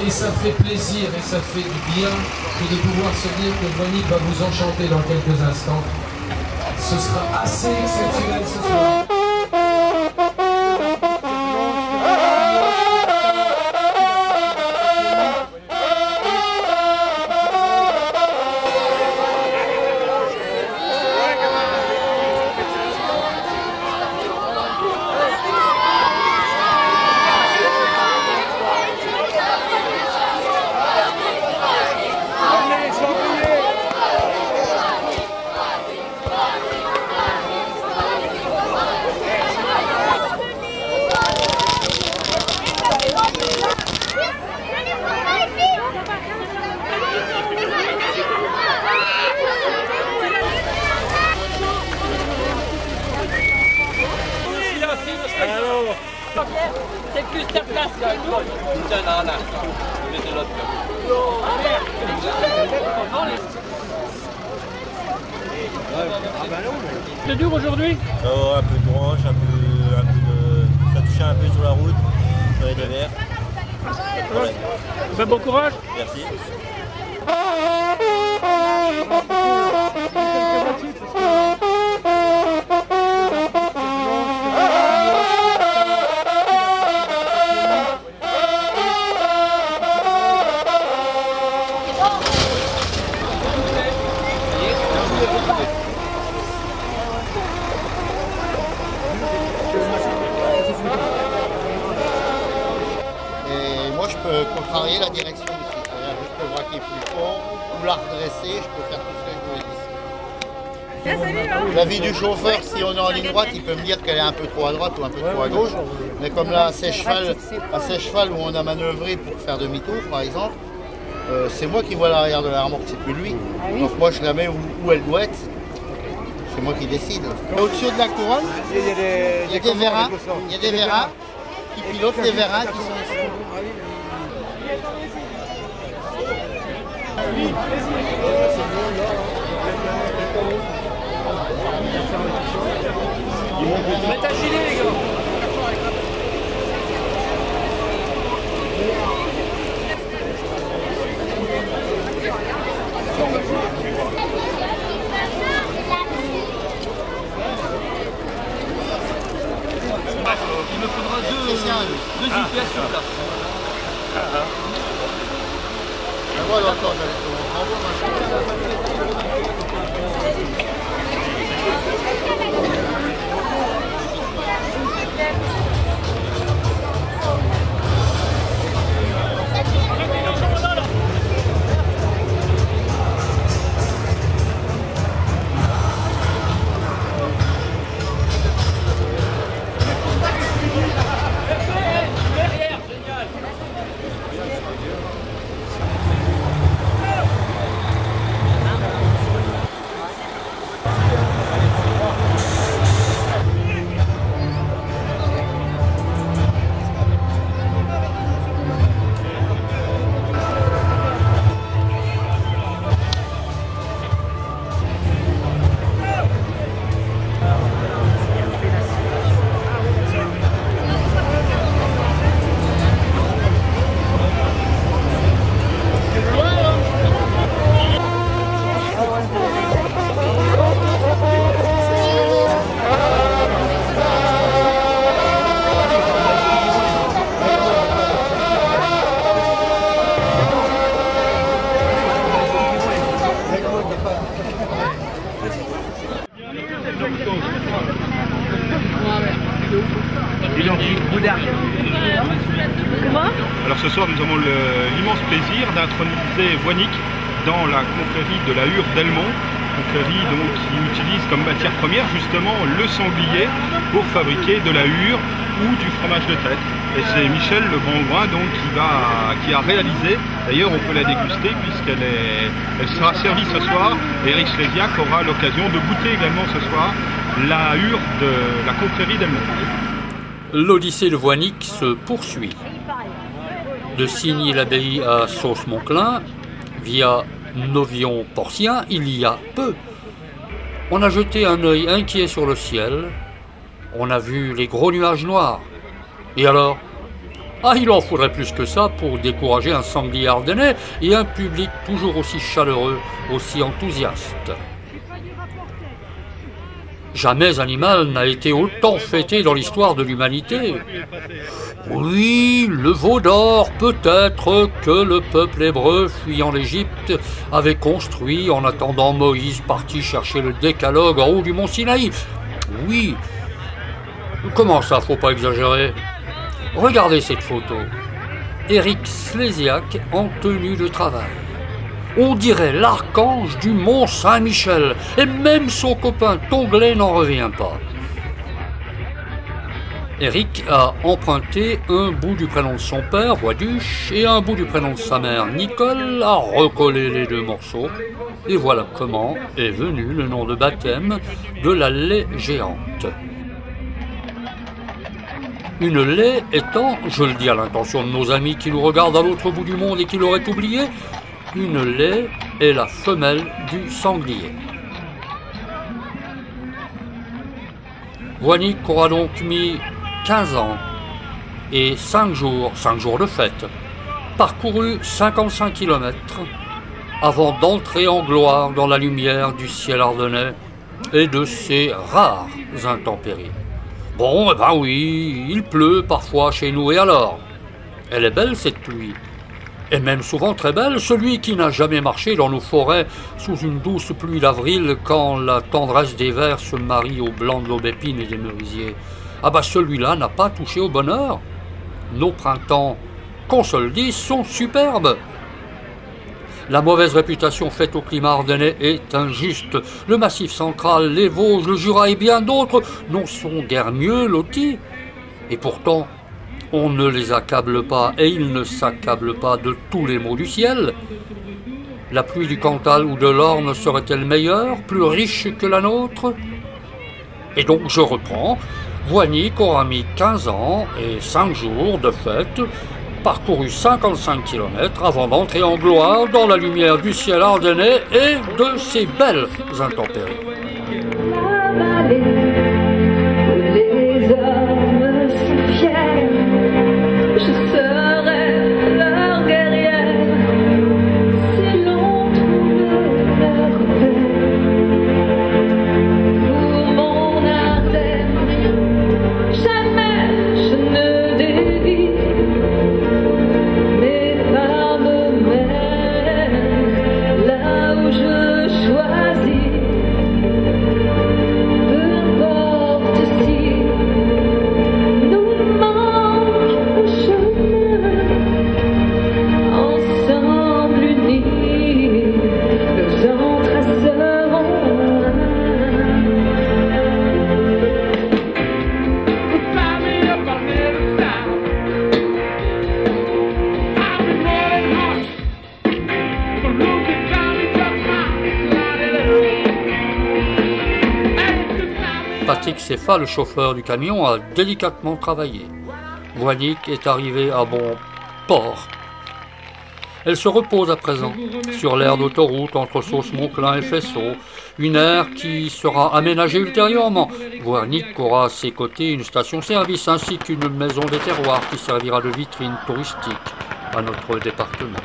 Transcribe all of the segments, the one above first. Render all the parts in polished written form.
Et ça fait plaisir et ça fait du bien que de pouvoir se dire que Voynich va vous enchanter dans quelques instants. Ce sera assez exceptionnel ce soir. C'est plus ta place que nous. C'est dur aujourd'hui? Un peu de branche, ça touchait un peu sur la route, sur les dévers. Ben, bon courage. Merci. Et moi je peux contrarier la direction ici, c'est-à-dire je peux braquer plus fort ou la redresser, je peux faire tout ce que je voulais ici. L'avis du chauffeur, si on est en ligne droite, il peut me dire qu'elle est un peu trop à droite ou un peu trop à gauche. Mais comme là, à sèche-cheval où on a manœuvré pour faire demi-tour par exemple, c'est moi qui vois l'arrière de la remorque, c'est plus lui. Donc moi je la mets où elle doit être. C'est moi qui décide. Au-dessus de la couronne, il y a des vérins qui pilotent les vérins qui sont ici. Mettez un gilet, les gars. Il me faudra deux UPS sur place. Voilà, attends, j'allais Comment? Alors ce soir nous avons l'immense plaisir d'introniser Voynich dans la confrérie de la Hure d'Elmont, confrérie donc qui utilise comme matière première justement le sanglier pour fabriquer de la hure ou du fromage de tête. Et c'est Michel Le Brangouin donc qui a réalisé, d'ailleurs on peut la déguster puisqu'elle sera servie ce soir, et Eric Schleziak aura l'occasion de goûter également ce soir la hure de la confrérie d'Elmont. L'Odyssée de Voynich se poursuit. De Signy-l'Abbaye à Sauce-Monclin, via Novion-Porcien, il y a peu. On a jeté un œil inquiet sur le ciel, on a vu les gros nuages noirs. Et alors, Ah, il en faudrait plus que ça pour décourager un sanglier ardennais et un public toujours aussi chaleureux, aussi enthousiaste. Jamais animal n'a été autant fêté dans l'histoire de l'humanité. Oui, le veau d'or, peut-être que le peuple hébreu fuyant l'Égypte avait construit en attendant Moïse parti chercher le décalogue en haut du mont Sinaï. Oui. Comment ça, faut pas exagérer? Regardez cette photo. Éric Slésiak en tenue de travail. On dirait l'archange du mont Saint-Michel, et même son copain Tonglet n'en revient pas. Éric a emprunté un bout du prénom de son père, Voiduche, et un bout du prénom de sa mère, Nicole, a recollé les deux morceaux, et voilà comment est venu le nom de baptême de la laie géante. Une laie étant, je le dis à l'intention de nos amis qui nous regardent à l'autre bout du monde et qui l'auraient oublié, une laie est la femelle du sanglier. Voinic aura donc mis 15 ans et 5 jours de fête, parcouru 55 km avant d'entrer en gloire dans la lumière du ciel ardennais et de ses rares intempéries. Bon, eh ben oui, il pleut parfois chez nous, et alors? Elle est belle cette pluie. Et même souvent très belle, celui qui n'a jamais marché dans nos forêts sous une douce pluie d'avril quand la tendresse des vers se marie au blanc de l'aubépine et des merisiers. Ah bah celui-là n'a pas touché au bonheur. Nos printemps, qu'on se le dise, sont superbes. La mauvaise réputation faite au climat ardennais est injuste. Le Massif central, les Vosges, le Jura et bien d'autres n'en sont guère mieux lotis. Et pourtant, on ne les accable pas, et ils ne s'accablent pas de tous les maux du ciel. La pluie du Cantal ou de l'Orne serait-elle meilleure, plus riche que la nôtre? Et donc je reprends. Voinic aura mis 15 ans et 5 jours de fête, parcouru 55 km avant d'entrer en gloire dans la lumière du ciel ardennais et de ses belles intempéries. Patrick Seffa, le chauffeur du camion, a délicatement travaillé. Voinic est arrivé à bon port. Elle se repose à présent sur l'aire d'autoroute entre Sauce-Monclin et Fessaux, une aire qui sera aménagée ultérieurement. Voinic aura à ses côtés une station-service ainsi qu'une maison des terroirs qui servira de vitrine touristique à notre département.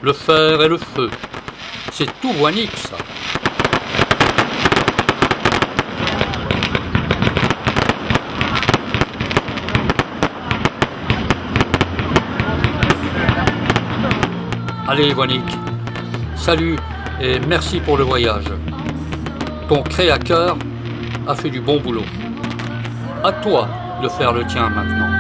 Le fer et le feu, c'est tout Voinic ça. Allez Voinic, salut et merci pour le voyage. Ton créateur a fait du bon boulot. À toi de faire le tien maintenant.